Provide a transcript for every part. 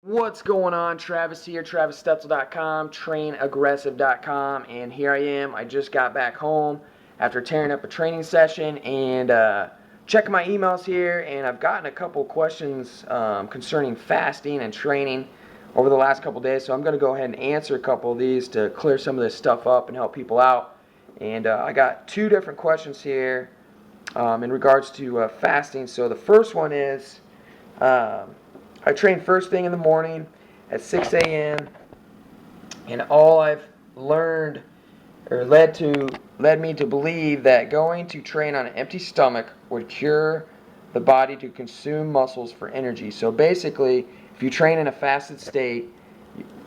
What's going on? Travis here, TravisStetzel.com, TrainAggressive.com, and here I am. I just got back home after tearing up a training session and checking my emails here, and I've gotten a couple questions concerning fasting and training over the last couple days, so I'm going to go ahead and answer a couple of these to clear some of this stuff up and help people out. And I got two different questions here in regards to fasting. So the first one is, I train first thing in the morning at 6 a.m. and all I've learned or led me to believe that going to train on an empty stomach would cure the body to consume muscles for energy. So basically, if you train in a fasted state,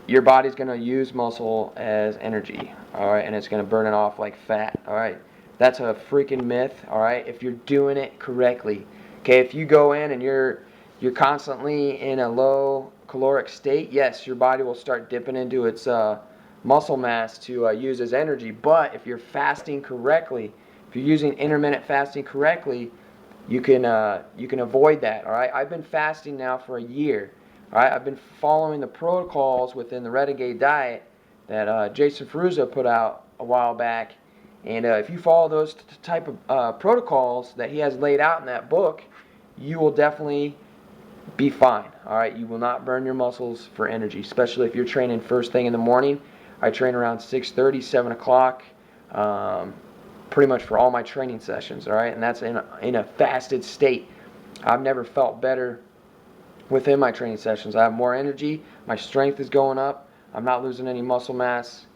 your body's going to use muscle as energy, all right, and it's going to burn it off like fat, all right. That's a freaking myth, all right, if you're doing it correctly. Okay, if you go in and you're constantly in a low caloric state, yes, your body will start dipping into its muscle mass to use as energy. But if you're fasting correctly, if you're using intermittent fasting correctly, you can avoid that. All right, I've been fasting now for a year. All right, I've been following the protocols within the Renegade diet that Jason Ferruzza put out a while back. And if you follow those type of protocols that he has laid out in that book, you will definitely be fine. All right, you will not burn your muscles for energy, especially if you're training first thing in the morning. I train around 6:30, 7 o'clock, pretty much for all my training sessions. All right, and that's in a fasted state. I've never felt better within my training sessions. I have more energy. My strength is going up. I'm not losing any muscle mass,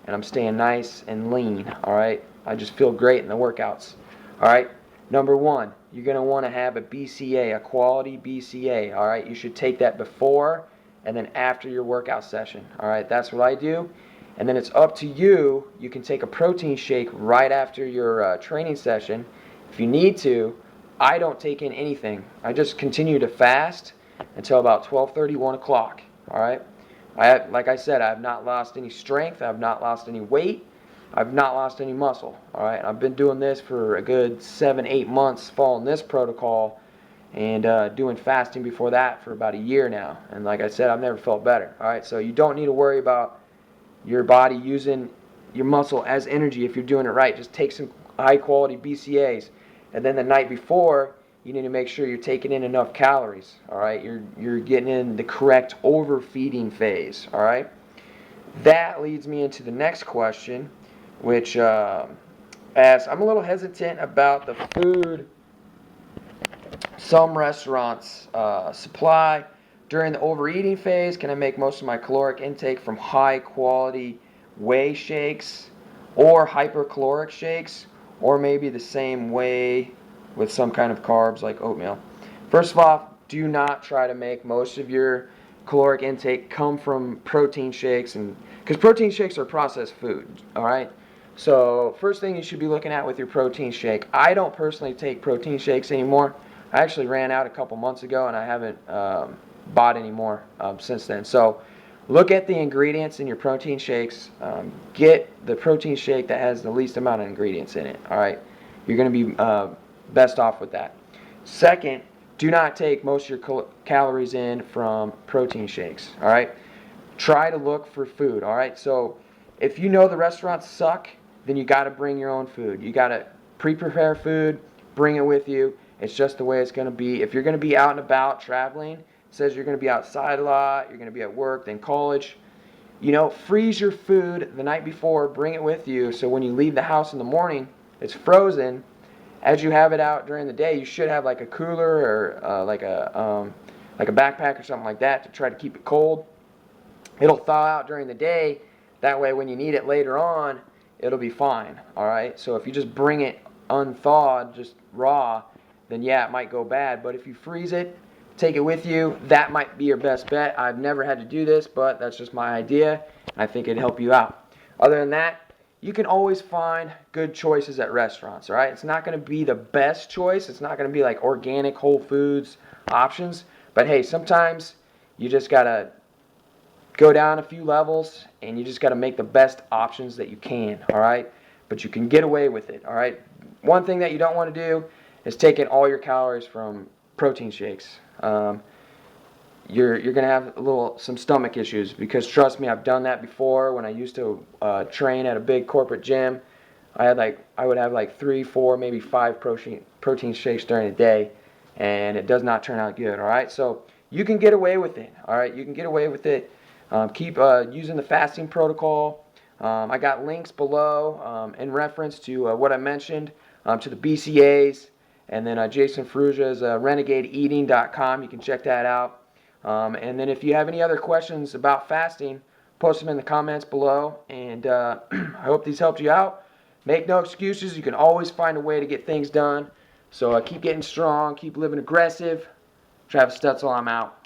and I'm staying nice and lean. All right, I just feel great in the workouts. All right. Number one, you're going to want to have a BCA, a quality BCA, all right? You should take that before and then after your workout session, all right? That's what I do. And then it's up to you. You can take a protein shake right after your training session if you need to. I don't take in anything. I just continue to fast until about 12:30, 1 o'clock, all right? Like I said, I have not lost any strength. I have not lost any weight. I've not lost any muscle, all right? I've been doing this for a good 7-8 months, following this protocol, and doing fasting before that for about a year now. And like I said, I've never felt better, all right? So you don't need to worry about your body using your muscle as energy if you're doing it right. Just take some high-quality BCAAs, and then the night before, you need to make sure you're taking in enough calories, all right? You're getting in the correct overfeeding phase, all right? That leads me into the next question, which as I'm a little hesitant about the food some restaurants supply during the overeating phase. Can I make most of my caloric intake from high quality whey shakes or hypercaloric shakes, or maybe the same whey with some kind of carbs like oatmeal? First of all, do not try to make most of your caloric intake come from protein shakes, and because protein shakes are processed food, all right? So first thing you should be looking at with your protein shake. I don't personally take protein shakes anymore. I actually ran out a couple months ago, and I haven't bought any more since then. So look at the ingredients in your protein shakes. Get the protein shake that has the least amount of ingredients in it. All right, you're going to be best off with that. Second, do not take most of your calories in from protein shakes. All right, try to look for food. All right, so if you know the restaurants suck, then you got to bring your own food. You got to pre-prepare food, bring it with you. It's just the way it's going to be. If you're going to be out and about traveling, it says you're going to be outside a lot, you're going to be at work, then college, freeze your food the night before, bring it with you, so when you leave the house in the morning, it's frozen. As you have it out during the day, you should have like a cooler or like a backpack or something like that to try to keep it cold. It'll thaw out during the day. That way when you need it later on, it'll be fine, all right? So if you just bring it unthawed, just raw, then yeah, it might go bad. But if you freeze it, take it with you, that might be your best bet. I've never had to do this, but that's just my idea. I think it'd help you out. Other than that, you can always find good choices at restaurants, all right? It's not going to be the best choice. It's not going to be like organic Whole Foods options. But hey, sometimes you just got to go down a few levels, and you just got to make the best options that you can, all right? But you can get away with it, all right? One thing that you don't want to do is take in all your calories from protein shakes. you're gonna have some stomach issues, because trust me, I've done that before when I used to train at a big corporate gym. I would have like 3, 4, maybe 5 protein shakes during the day, and it does not turn out good. All right, so you can get away with it. All right, you can get away with it. Keep using the fasting protocol. I got links below in reference to what I mentioned, to the BCAs, and then Jason Ferrugia's renegadeeating.com. You can check that out. And then if you have any other questions about fasting, post them in the comments below. And I hope these helped you out. Make no excuses. You can always find a way to get things done. So keep getting strong. Keep living aggressive. Travis Stutzel, I'm out.